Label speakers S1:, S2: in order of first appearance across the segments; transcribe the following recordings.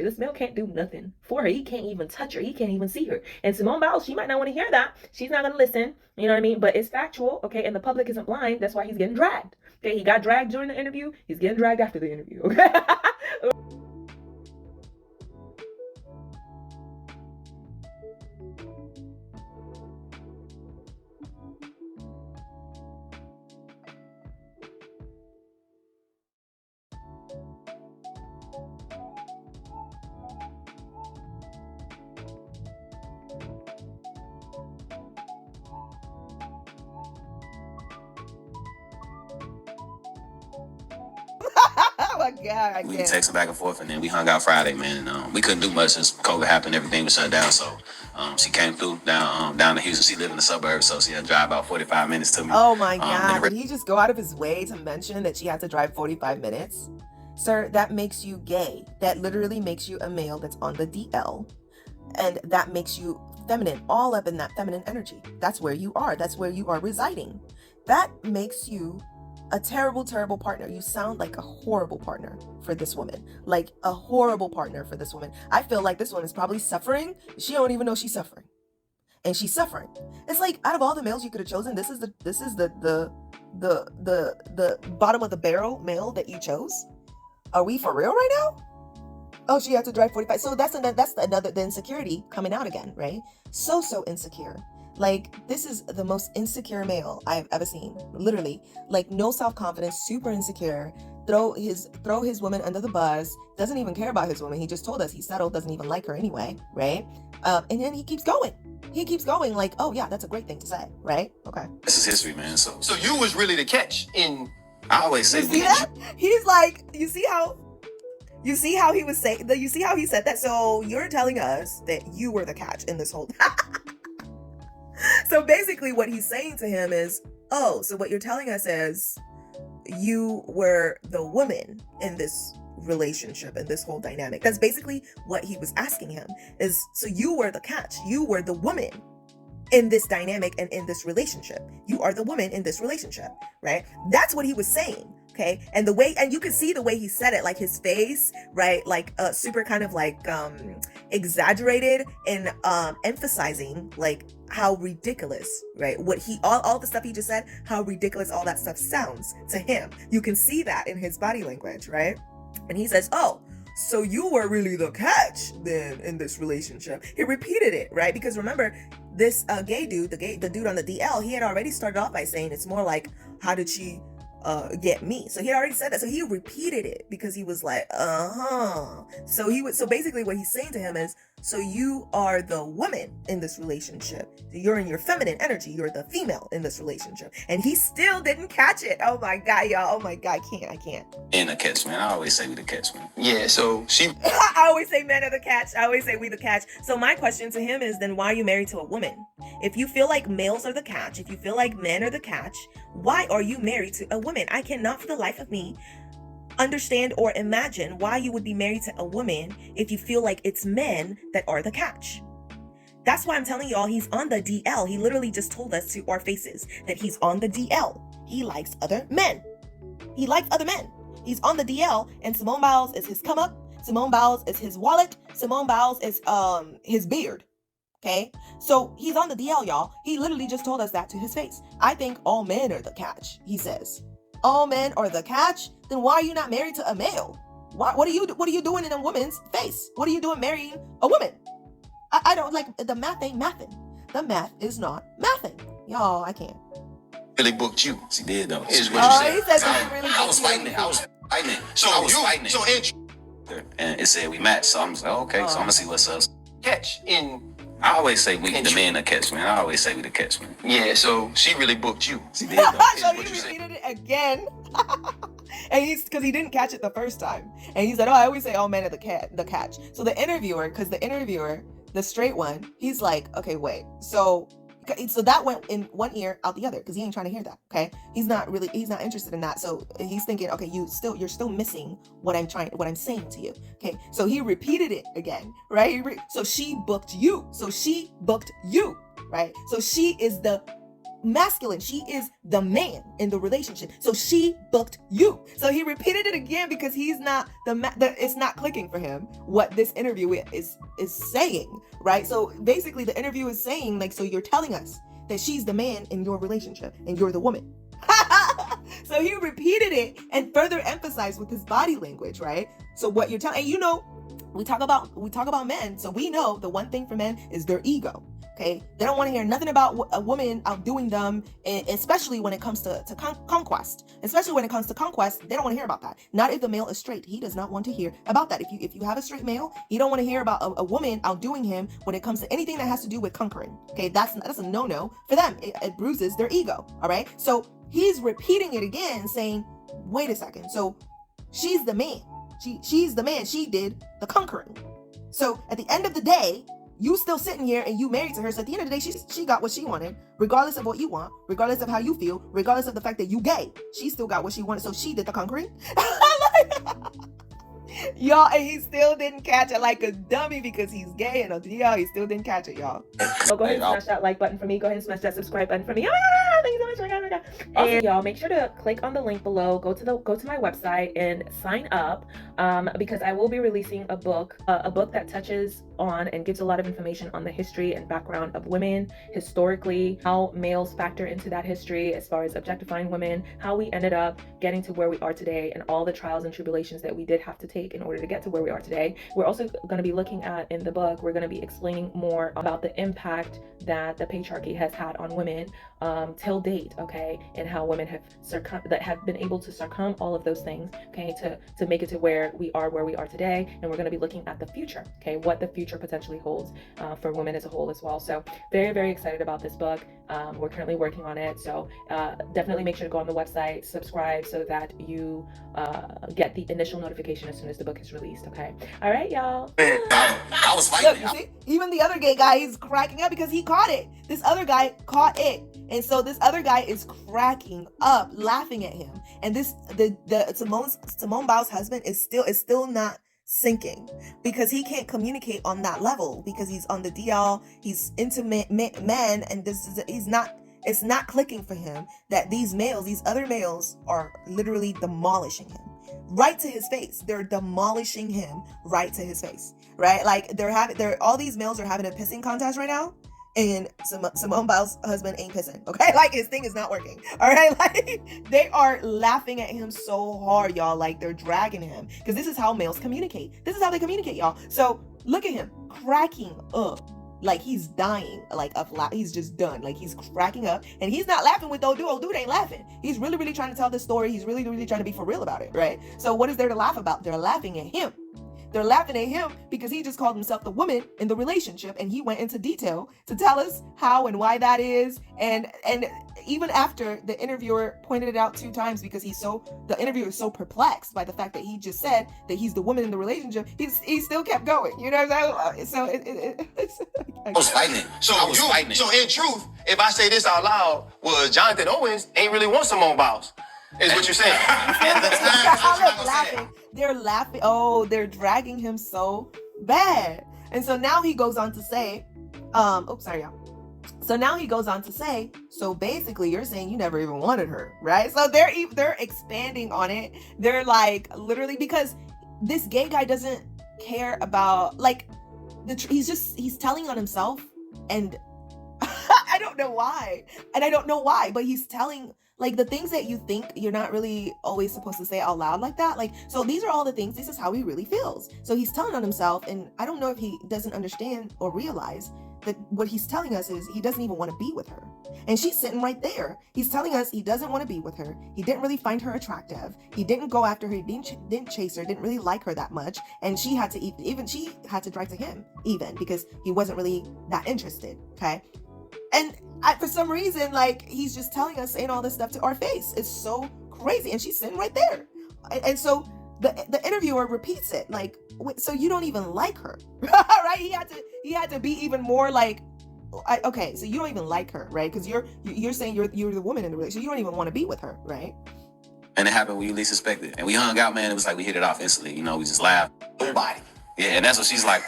S1: This male can't do nothing for her. He can't even touch her. He can't even see her. And Simone Biles, she might not want to hear that. She's not going to listen. You know what I mean? But it's factual, okay? And the public isn't blind. That's why he's getting dragged. Okay, he got dragged during the interview. He's getting dragged after the interview, okay?
S2: Oh my God, I
S3: We
S2: can't.
S3: texted back and forth, and then we hung out Friday, man. And we couldn't do much since COVID happened. Everything was shut down. So she came through down to Houston. She lived in the suburbs, so she had to drive about 45 minutes to me.
S2: Oh my God, did he just go out of his way to mention that she had to drive 45 minutes? Sir, that makes you gay. That literally makes you a male that's on the DL. And that makes you feminine, all up in that feminine energy. That's where you are. That's where you are residing. That makes you a terrible, terrible partner. You sound like a horrible partner for this woman. Like a horrible partner for this woman. I feel like this one is probably suffering. She don't even know she's suffering. And she's suffering. It's like, out of all the males you could have chosen, this is the bottom of the barrel male that you chose. Are we for real right now? Oh, she had to drive 45. So that's another the insecurity coming out again, right? So insecure. Like, this is the most insecure male I've ever seen. Literally, like, no self-confidence, super insecure. Throw his woman under the bus. Doesn't even care about his woman. He just told us he's settled. Doesn't even like her anyway, right? And then he keeps going. He keeps going like, oh yeah, that's a great thing to say, right? Okay.
S3: This is history, man. So
S4: you was really the catch in.
S3: I always say,
S2: you see that? He's like, you see how he was saying that? You see how he said that? So you're telling us that you were the catch in this whole. So basically what he's saying to him is, oh, so what you're telling us is you were the woman in this relationship and this whole dynamic. That's basically what he was asking him is, so you were the catch. You were the woman in this dynamic and in this relationship. You are the woman in this relationship, right? That's what he was saying. Okay. And you can see the way he said it, like his face, right? Like super kind of like exaggerated and emphasizing like how ridiculous, right? What all the stuff he just said, how ridiculous all that stuff sounds to him. You can see that in his body language, right? And he says, oh, so you were really the catch then in this relationship. He repeated it, right? Because remember, this gay dude, the dude on the DL, he had already started off by saying it's more like, how did she get me? So he already said that. So he repeated it because he was like, So basically what he's saying to him is, so you are the woman in this relationship. You're in your feminine energy. You're the female in this relationship. And he still didn't catch it. Oh my God, y'all. Oh my God, I can't.
S3: And the catch, man. I always say we the catch, man.
S4: Yeah, so she.
S2: I always say men are the catch. I always say we the catch. So my question to him is, then why are you married to a woman? If you feel like males are the catch, if you feel like men are the catch, why are you married to a woman? I cannot for the life of me understand or imagine why you would be married to a woman if you feel like it's men that are the catch. That's why I'm telling y'all he's on the DL. He literally just told us to our faces that he's on the DL. He likes other men. He likes other men. He's on the DL, and Simone Biles is his come up. Simone Biles is his wallet. Simone Biles is his beard. Okay? So he's on the DL, y'all. He literally just told us that to his face. I think all men are the catch, he says. All men are the catch? Then why are you not married to a male? What are you doing in a woman's face? What are you doing marrying a woman? I don't like, the math ain't mathing. The math is not mathing. Y'all, I can't.
S4: Really booked you.
S3: She did, though.
S4: Is what you said.
S2: He said that he really
S3: I was fighting it. I was fighting it.
S4: So
S3: and it said we matched. So I'm just like, okay, so I'm gonna see what's up.
S4: catch in.
S3: I always say we the men that catch, man. I always say we the catch, man.
S4: Yeah, so she really booked you.
S3: She did, though.
S2: So he repeated it again. And because he didn't catch it the first time. And he said, oh, I always say all men are the catch. So the interviewer, the straight one, he's like, okay, wait. So that went in one ear, out the other, because he ain't trying to hear that. Okay. He's not interested in that. So he's thinking, okay, you're still missing what I'm saying to you. Okay. So he repeated it again, right? So she booked you. Right? So she is the masculine. She is the man in the relationship. So she booked you. So he repeated it again because he's not it's not clicking for him what this interview is saying, right? So basically the interview is saying, like, so you're telling us that she's the man in your relationship and you're the woman. So he repeated it and further emphasized with his body language, right? So what you're telling, we talk about men, so we know the one thing for men is their ego. Okay, they don't want to hear nothing about a woman outdoing them, especially when it comes to conquest. Especially when it comes to conquest, they don't want to hear about that. Not if the male is straight. He does not want to hear about that. If you have a straight male, you don't want to hear about a woman outdoing him when it comes to anything that has to do with conquering. Okay, that's a no-no for them. It bruises their ego. All right, so he's repeating it again, saying, "Wait a second. So she's the man. She's the man. She did the conquering. So at the end of the day, you still sitting here and you married to her. So at the end of the day, she got what she wanted, regardless of what you want, regardless of how you feel, regardless of the fact that you gay. She still got what she wanted. So she did the conquering." Y'all, and he still didn't catch it like a dummy because he's gay and he still didn't catch it, y'all.
S1: So go ahead and smash that like button for me. Go ahead and smash that subscribe button for me. Ah, thank you so much. Oh my God. And y'all, make sure to click on the link below. Go to my website and sign up because I will be releasing a book that touches on and gives a lot of information on the history and background of women historically, how males factor into that history as far as objectifying women, how we ended up getting to where we are today, and all the trials and tribulations that we did have to take in order to get to where we are today. We're also going to be looking at, in the book, we're going to be explaining more about the impact that the patriarchy has had on women till date, okay, and how women have been able to circum all of those things, okay, to make it to where we are today. And we're going to be looking at the future, okay, what the future potentially holds for women as a whole as well. So very, very excited about this book. We're currently working on it, so definitely make sure to go on the website, subscribe, so that you get the initial notification as soon as the book is released. Okay, all right, y'all.
S3: I was
S2: Look,
S3: fighting.
S2: you see, even the other gay guy, he's cracking up because he caught it. This other guy caught it, and so this other guy is cracking up, laughing at him. And Simone Biles' husband is still not sinking because he can't communicate on that level because he's on the DL, he's intimate men, and it's not clicking for him that these other males are literally demolishing him right to his face. They're demolishing him right to his face, right? Like all these males are having a pissing contest right now, and Simone Biles' husband ain't pissing, okay? Like, his thing is not working, all right? Like, they are laughing at him so hard, y'all. Like, they're dragging him because this is how males communicate. This is how they communicate, y'all. So look at him cracking up. Like, he's dying, like, he's just done. Like, he's cracking up, and he's not laughing with old dude ain't laughing. He's really, really trying to tell this story. He's really, really trying to be for real about it, right? So what is there to laugh about? They're laughing at him. They're laughing at him because he just called himself the woman in the relationship, and he went into detail to tell us how and why that is. And even after the interviewer pointed it out 2 times because the interviewer is so perplexed by the fact that he just said that he's the woman in the relationship, he still kept going. You know what I'm saying? So
S3: I was fighting.
S4: So in truth, if I say this out loud, well, Jonathan Owens ain't really want Simone Biles, is what you're saying.
S3: At the time,
S2: I love laughing. They're laughing. Oh, they're dragging him so bad. And so now he goes on to say, sorry, y'all. So now he goes on to say, so basically you're saying you never even wanted her, right? So they're expanding on it. They're like, literally, because this gay guy doesn't care about, like, he's telling on himself, and I don't know why, but he's telling, like, the things that you think you're not really always supposed to say out loud like that. Like, so these are all the things, this is how he really feels. So he's telling on himself, and I don't know if he doesn't understand or realize that what he's telling us is he doesn't even want to be with her. And she's sitting right there. He's telling us he doesn't want to be with her. He didn't really find her attractive. He didn't go after her. He didn't chase her, didn't really like her that much. And she had to drive to him even because he wasn't really that interested. Okay. And for some reason, like, he's just telling us, saying all this stuff to our face. It's so crazy. And she's sitting right there. And so the interviewer repeats it, like, so you don't even like her, right? He had to be even more like, okay, so you don't even like her, right? Because you're saying you're the woman in the relationship. You don't even want to be with her, right?
S3: And it happened when you least expected. And we hung out, man. It was like we hit it off instantly. You know, we just laughed.
S4: Nobody.
S3: Yeah, and that's what she's like.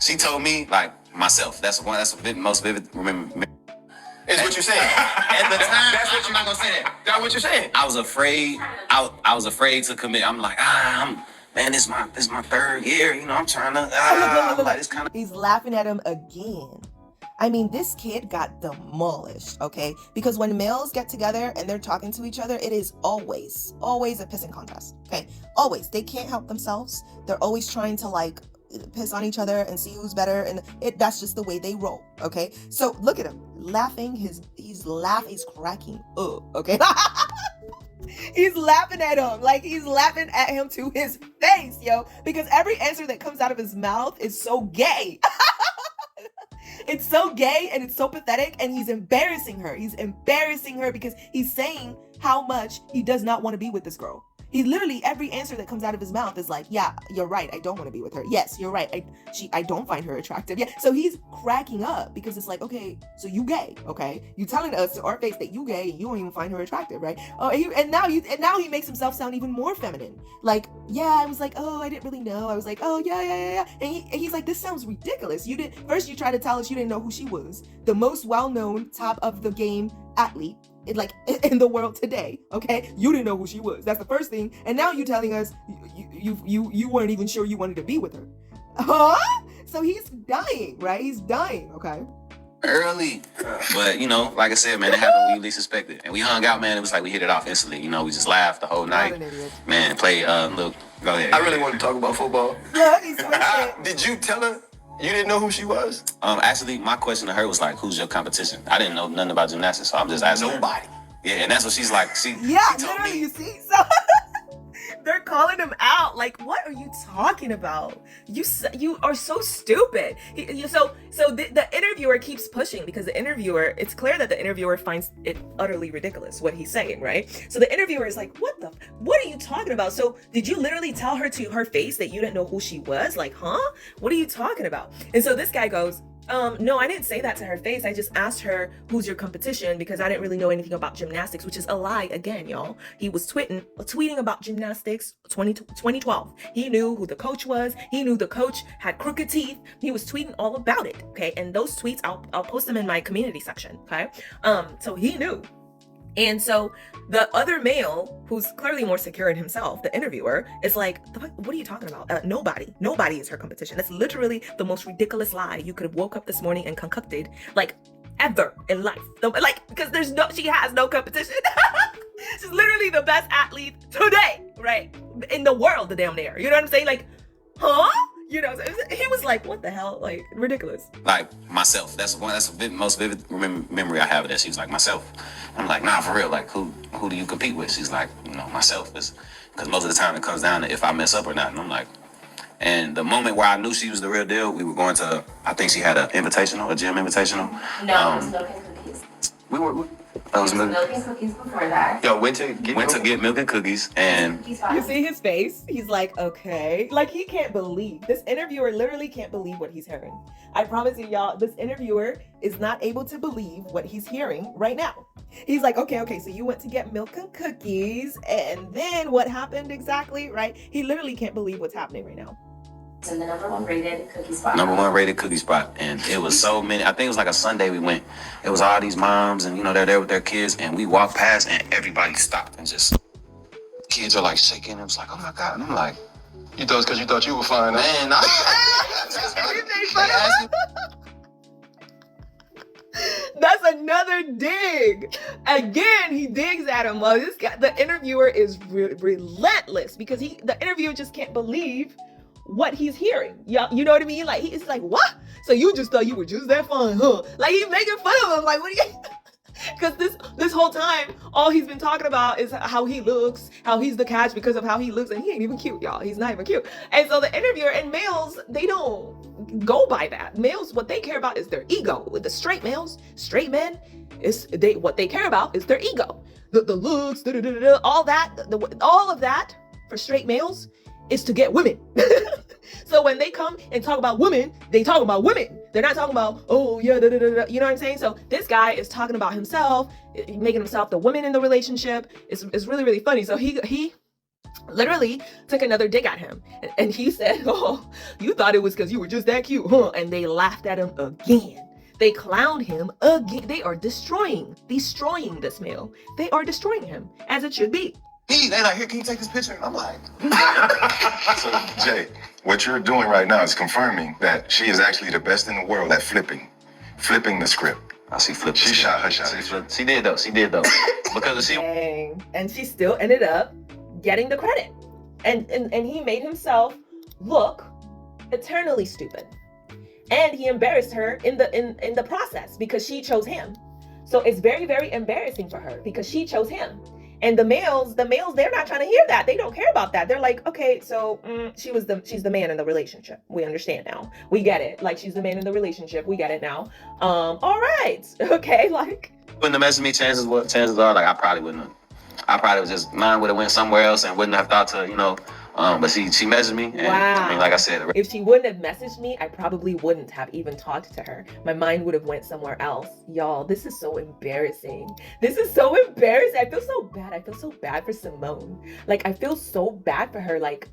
S3: She told me, like, myself. That's the most vivid remember.
S4: Is what you're saying.
S3: At the time,
S4: That's what
S3: I'm not gonna say that.
S4: That's what you're saying.
S3: I was afraid. I was afraid to commit. I'm like, man, this is my third year. You know, I'm trying to. Like, it's kind of.
S2: He's laughing at him again. I mean, this kid got demolished, okay? Because when males get together and they're talking to each other, it is always a pissing contest, okay? Always. They can't help themselves. They're always trying to like piss on each other and see who's better, and that's just the way they roll, okay? So look at him laughing. He's cracking up, okay? He's laughing at him, like he's laughing at him to his face, yo, because every answer that comes out of his mouth is so gay. It's so gay and it's so pathetic, and he's embarrassing her. He's embarrassing her because he's saying how much he does not want to be with this girl. He literally, every answer that comes out of his mouth is like, yeah, you're right, I don't want to be with her. Yes, you're right, I don't find her attractive. Yeah, so he's cracking up because it's like, okay, so you gay, okay? You telling us to our face that you gay and you don't even find her attractive, right? Oh, and now he makes himself sound even more feminine. Like, yeah, I was like, oh, I didn't really know. I was like, oh, yeah. And he's like, this sounds ridiculous. First you tried to tell us you didn't know who she was. The most well-known, top of the game athlete in the world today, okay? You didn't know who she was. That's the first thing. And now you're telling us you weren't even sure you wanted to be with her. Huh? So he's dying, right? He's dying, okay?
S3: Early. But, you know, like I said, man, it happened when you least expected. And we hung out, man. It was like we hit it off instantly. You know, we just laughed the whole night. Man, play, look, go ahead.
S4: I really want to talk about football.
S2: Look, he's switching.
S4: Did you tell her you didn't know who she was?
S3: Actually, my question to her was like, who's your competition? I didn't know nothing about gymnastics, so I'm just asking
S4: Nobody.
S3: her. Yeah, and that's what she's like.
S2: Yeah,
S3: she told
S2: literally,
S3: me.
S2: you see? So they're calling him out. Like, what are you talking about? You are so stupid. So the interviewer keeps pushing because the interviewer, it's clear that the interviewer finds it utterly ridiculous what he's saying, right? So the interviewer is like, what are you talking about? So did you literally tell her to her face that you didn't know who she was? Like, huh? What are you talking about? And so this guy goes, no, I didn't say that to her face. I just asked her, who's your competition? Because I didn't really know anything about gymnastics, which is a lie again, y'all. He was tweeting about gymnastics 2012. He knew who the coach was. He knew the coach had crooked teeth. He was tweeting all about it, okay? And those tweets, I'll post them in my community section, okay? So he knew. And so the other male, who's clearly more secure in himself, the interviewer, is like, what are you talking about? Nobody is her competition. That's literally the most ridiculous lie you could have woke up this morning and concocted, like, ever in life. Like, because she has no competition. She's literally the best athlete today, right? In the world, the damn near. You know what I'm saying? Like, huh? You know, he was like, what the hell? Like, ridiculous.
S3: Like, myself. That's the most vivid memory I have of that. She was like, myself. I'm like, nah, for real. Like, who do you compete with? She's like, you know, myself. Because most of the time it comes down to if I mess up or not. And I'm like, and the moment where I knew she was the real deal, we were going to, I think she had a gym invitational.
S5: No, it was milk and cookies.
S3: It was
S5: Milk and cookies before that.
S4: Yo, went to
S3: get milk and cookies, and
S2: you see his face? He's like, okay. Like, he can't believe. This interviewer literally can't believe what he's hearing. I promise you, y'all, this interviewer is not able to believe what he's hearing right now. He's like, okay, so you went to get milk and cookies, and then what happened exactly, right? He literally can't believe what's happening right now.
S5: In the number one rated cookie spot.
S3: And it was so many. I think it was like a Sunday we went. It was all these moms, and you know, they're there with their kids, and we walked past, and everybody stopped and just, kids are like shaking. It was like, oh my God. And I'm like,
S4: You thought it's because you thought you were fine.
S3: man,
S2: That's another dig. Again, he digs at him. Well, this guy, the interviewer is relentless because the interviewer just can't believe what he's hearing. You know what I mean? Like, he's like, what? So you just thought you were just that fine, huh? Like, he's making fun of him. Like, what are you? Because this whole time, all he's been talking about is how he looks, how he's the catch because of how he looks, and he ain't even cute, y'all. He's not even cute. And so the interviewer, and males, they don't go by that. Males, what they care about is their ego. With the straight males, straight men, what they care about is their ego. The looks, all of that for straight males is to get women. So when they come and talk about women, they talk about women. They're not talking about, oh yeah, you know what I'm saying? So this guy is talking about himself, making himself the woman in the relationship. It's really, really funny. So he literally took another dig at him. And he said, oh, you thought it was because you were just that cute, huh? And they laughed at him again.
S1: They clown him again. They are destroying this male. They are destroying him, as it should be.
S4: They like, here, can you take this picture? I'm like,
S6: So, Jay, what you're doing right now is confirming that she is actually the best in the world at flipping the script.
S3: I see flip.
S6: She shot her shot.
S3: She did though. Because she.
S1: Dang. And she still ended up getting the credit. And he made himself look eternally stupid. And he embarrassed her in the process because she chose him. So it's very, very embarrassing for her because she chose him. And the males, they're not trying to hear that. They don't care about that. They're like, okay, so she's the man in the relationship. We understand now. We get it. Like, she's the man in the relationship. We get it now. All right. Okay. Like,
S3: Wouldn't have messaged me. Chances are, like, I probably wouldn't have. I probably would just, mine would have went somewhere else and wouldn't have thought to, but she messaged me. And,
S1: wow.
S3: I mean, like I said.
S1: If she wouldn't have messaged me, I probably wouldn't have even talked to her. My mind would have went somewhere else. Y'all, this is so embarrassing. This is so embarrassing. I feel so bad. I feel so bad for Simone. Like, I feel so bad for her. Like,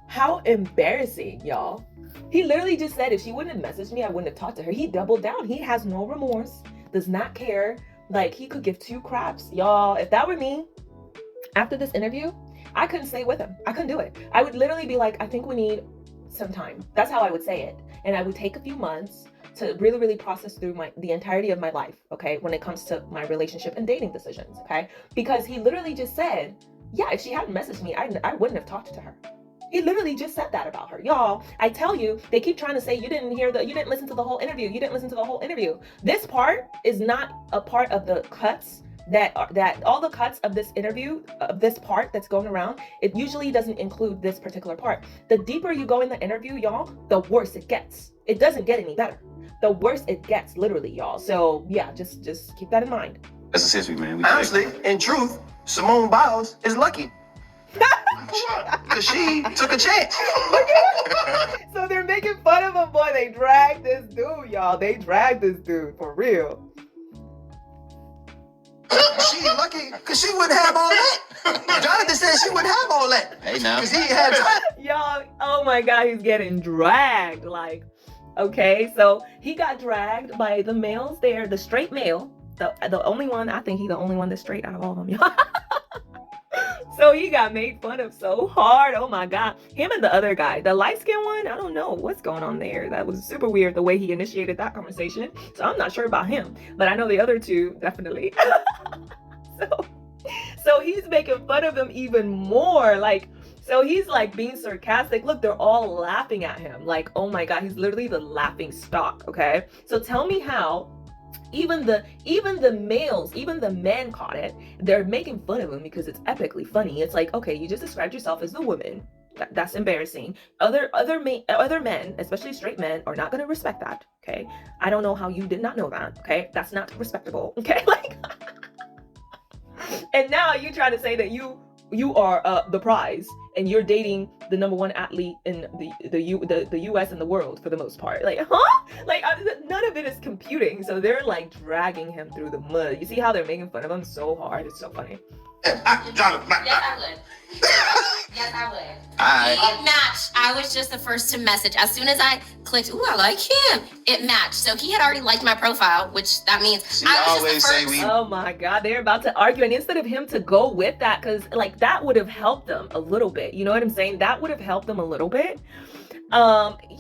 S1: how embarrassing, y'all. He literally just said if she wouldn't have messaged me, I wouldn't have talked to her. He doubled down. He has no remorse, does not care. Like, he could give two craps. Y'all, if that were me, after this interview, I couldn't stay with him. I couldn't do it. I would literally be like, I think we need some time. That's how I would say it. And I would take a few months to really, really process through the entirety of my life, okay, when it comes to my relationship and dating decisions, okay? Because he literally just said, yeah, if she hadn't messaged me, I wouldn't have talked to her. He literally just said that about her. Y'all, I tell you, they keep trying to say you didn't listen to the whole interview. You didn't listen to the whole interview. This part is not a part of the cuts that all the cuts of this interview, of this part that's going around, it usually doesn't include this particular part. The deeper you go in the interview, y'all, the worse it gets. It doesn't get any better. The worse it gets, literally, y'all. So yeah, just keep that in mind.
S3: That's a history, man.
S4: honestly, in truth, Simone Biles is lucky. Because she took a chance.
S1: So they're making fun of him, boy. They dragged this dude, y'all. They dragged this dude, for real.
S4: She lucky because she wouldn't have all that. Jonathan said she wouldn't have all that.
S3: Hey, now.
S4: Because he had time.
S1: Y'all, oh my God, he's getting dragged. Like, okay, so he got dragged by the males there, the straight male, the only one, I think he's the only one that's straight out of all of them, y'all. So he got made fun of so hard. Oh my God. Him and the other guy, the light-skinned one, I don't know what's going on there. That was super weird the way he initiated that conversation. So I'm not sure about him, but I know the other two definitely. So he's making fun of him even more. Like, so he's like being sarcastic. Look, they're all laughing at him. Like, oh my God, he's literally the laughing stock. Okay. So tell me how even the males, even the men caught it. They're making fun of him because it's epically funny. It's like, okay, you just described yourself as the woman. That's embarrassing. Other men, especially straight men, are not going to respect that. Okay. I don't know how you did not know that. Okay. That's not respectable. Okay. Like, and now you're trying to say that you are the prize and you're dating the number one athlete in the US and the world for the most part. Like, huh? Like, none of it is computing. So they're like dragging him through the mud. You see how they're making fun of him so hard? It's so funny.
S4: Jonathan,
S5: Yes, I would. Yes, I would.
S3: Alright.
S5: It matched. I was just the first to message. As soon as I clicked, ooh, I like him, it matched. So he had already liked my profile, which that means
S3: She
S5: I was
S3: always
S5: just the
S3: say
S5: first.
S3: we.
S1: Oh my God, they're about to argue. And instead of him to go with that, because like that would have helped them a little bit. You know what I'm saying? That would have helped them a little bit.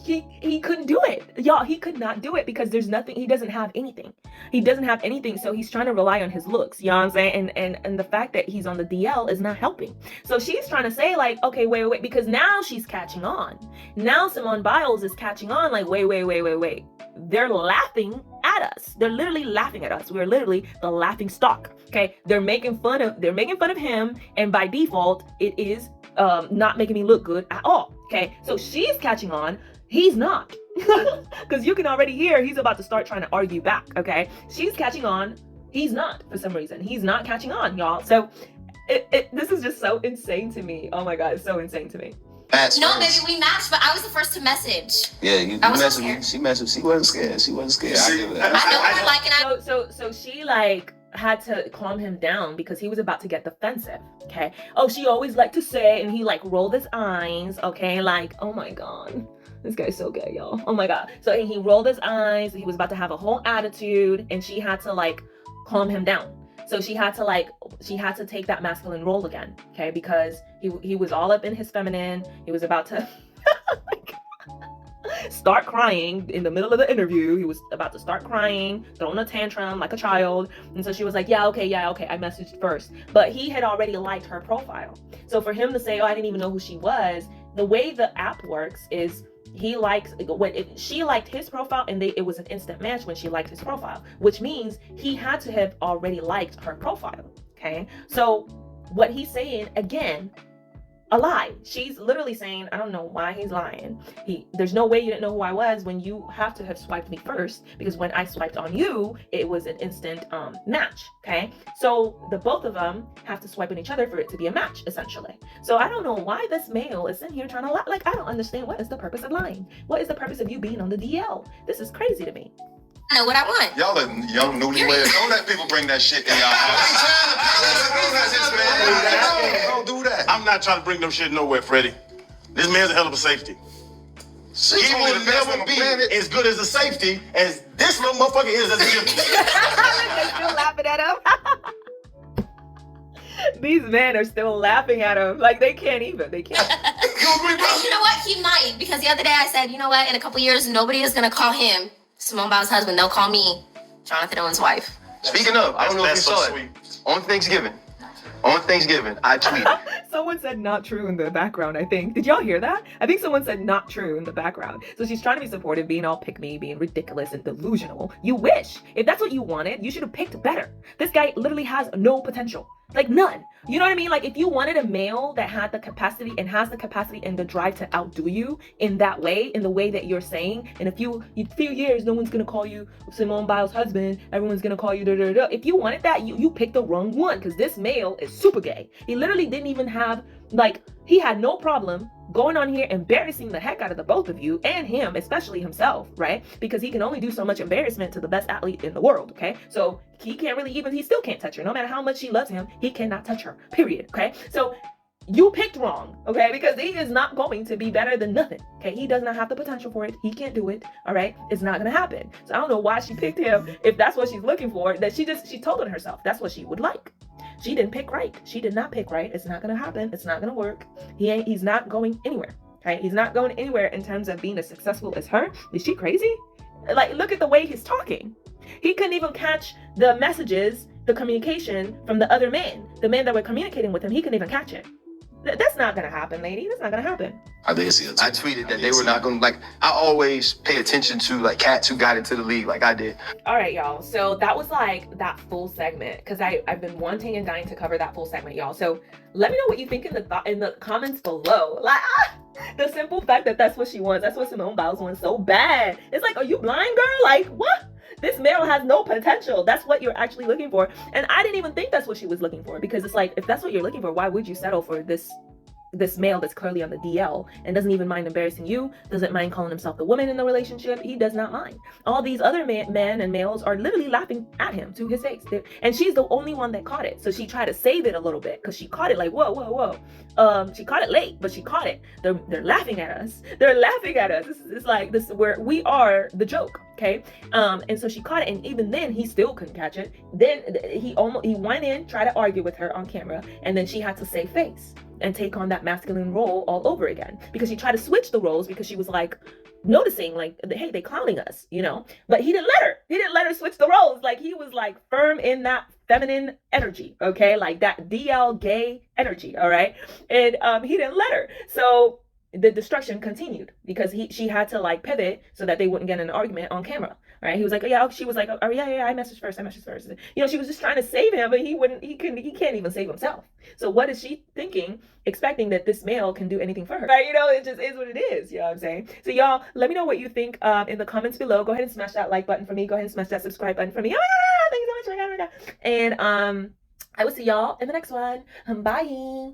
S1: He couldn't do it. Y'all, he could not do it because there's nothing. He doesn't have anything. He doesn't have anything. So he's trying to rely on his looks. You know what I'm saying? And the fact that he's on the DL is not helping. So she's trying to say like, okay, wait, because now she's catching on. Now Simone Biles is catching on like, wait. They're laughing at us. They're literally laughing at us. We're literally the laughing stock. Okay. They're making fun of him. And by default, it is not making me look good at all. Okay, so she's catching on. He's not. Because you can already hear he's about to start trying to argue back. Okay, she's catching on. He's not, for some reason. He's not catching on, y'all. So this is just so insane to me. Oh my God, it's so insane to me.
S5: No, baby, we matched, but I was the first to message.
S3: Yeah, you
S5: I was so
S3: messaged me.
S5: scared.
S3: She messaged. She wasn't scared. I give it that.
S5: I know what I like, and I.
S1: So she like had to calm him down because he was about to get defensive. Okay. Oh, she always liked to say, and he like rolled his eyes. Okay, like, oh my God. This guy's so good, y'all. Oh my God. So he rolled his eyes. He was about to have a whole attitude, and she had to like calm him down. So she had to take that masculine role again, okay? Because he was all up in his feminine. He was about to start crying in the middle of the interview. He was about to start crying, throwing a tantrum like a child. And so she was like, yeah, okay, I messaged first. But he had already liked her profile. So for him to say, oh, I didn't even know who she was, the way the app works is she liked his profile, and it was an instant match when she liked his profile, which means he had to have already liked her profile. Okay. So what he's saying, again, a lie. She's literally saying, I don't know why he's lying. There's no way you didn't know who I was when you have to have swiped me first, because when I swiped on you, it was an instant match. Okay, so the both of them have to swipe on each other for it to be a match, essentially. So I don't know why this male is sitting here trying to lie. Like, I don't understand, what is the purpose of lying? What is the purpose of you being on the DL? This is crazy to me.
S5: I know what I want.
S6: Y'all are young newlyweds. Don't let people bring that shit in y'all house. Don't do that.
S7: I'm not trying to bring them shit nowhere, Freddie. This man's a hell of a safety. He will never be as good as a safety as this little motherfucker is as a gym.
S1: They're still laughing at him. These men are still laughing at him. Like, they can't.
S7: You agree, bro?
S5: You know what? He might, because the other day I said, you know what? In a couple years, nobody is gonna call him Simone Biles' husband. They'll call me Jonathan Owen's wife.
S4: Speaking of, I don't know if you saw it. On Thanksgiving, I tweeted.
S1: Someone said not true in the background, I think. Did y'all hear that? I think someone said not true in the background. So she's trying to be supportive, being all pick-me, being ridiculous and delusional. You wish. If that's what you wanted, you should have picked better. This guy literally has no potential. Like, none. You know what I mean? Like, if you wanted a male that had the capacity and has the capacity and the drive to outdo you in that way, in the way that you're saying, in a few years, no one's gonna call you Simone Biles' husband, everyone's gonna call you da-da-da. If you wanted that, you picked the wrong one, because this male is super gay. He literally didn't even have, like, he had no problem going on here embarrassing the heck out of the both of you, and him, especially himself, right? Because he can only do so much embarrassment to the best athlete in the world, okay? So he still can't touch her. No matter how much she loves him, he cannot touch her, period, okay? So you picked wrong, okay? Because he is not going to be better than nothing, okay? He does not have the potential for it. He can't do it, all right? It's not gonna happen. So I don't know why she picked him if that's what she's looking for, that she told on herself. That's what she would like. She didn't pick right. She did not pick right. It's not gonna happen. It's not gonna work. He's not going anywhere, right? He's not going anywhere in terms of being as successful as her. Is she crazy? Like, look at the way he's talking. He couldn't even catch the messages, the communication from the other men. The men that were communicating with him, he couldn't even catch it. That's not gonna happen, lady. That's not gonna happen.
S3: I did see it.
S4: I tweeted that they were not going to, like, I always pay attention to, like, cats who got into the league like I did.
S1: All right, y'all. So that was like that full segment, because I've been wanting and dying to cover that full segment, y'all. So let me know what you think in the comments below. Like, the simple fact that that's what she wants. That's what Simone Biles wants so bad. It's like, are you blind, girl? Like, what? This male has no potential. That's what you're actually looking for. And I didn't even think that's what she was looking for, because it's like, if that's what you're looking for, why would you settle for this male that's clearly on the DL and doesn't even mind embarrassing you, doesn't mind calling himself the woman in the relationship? He does not mind. All these other men and males are literally laughing at him to his face. And she's the only one that caught it. So she tried to save it a little bit, because she caught it like, whoa. She caught it late, but she caught it. They're laughing at us. They're laughing at us. It's like this, where we are the joke. Okay. And so she caught it, and even then he still couldn't catch it. Then he went in, tried to argue with her on camera, and then she had to save face and take on that masculine role all over again, because she tried to switch the roles, because she was like noticing, like, hey, they clowning us, you know. But he didn't let her switch the roles. Like, he was like firm in that feminine energy, okay, like that DL gay energy, all right. And he didn't let her. So the destruction continued, because she had to like pivot so that they wouldn't get in an argument on camera, right? He was like, yeah, she was like, oh yeah, I messaged first. You know, she was just trying to save him, but he can't even save himself. So what is she thinking, expecting that this male can do anything for her, right? You know, it just is what it is. You know what I'm saying? So y'all, let me know what you think in the comments below. Go ahead and smash that like button for me. Go ahead and smash that subscribe button for me. Oh my God, thank you so much. Oh my God. And I will see y'all in the next one. Bye.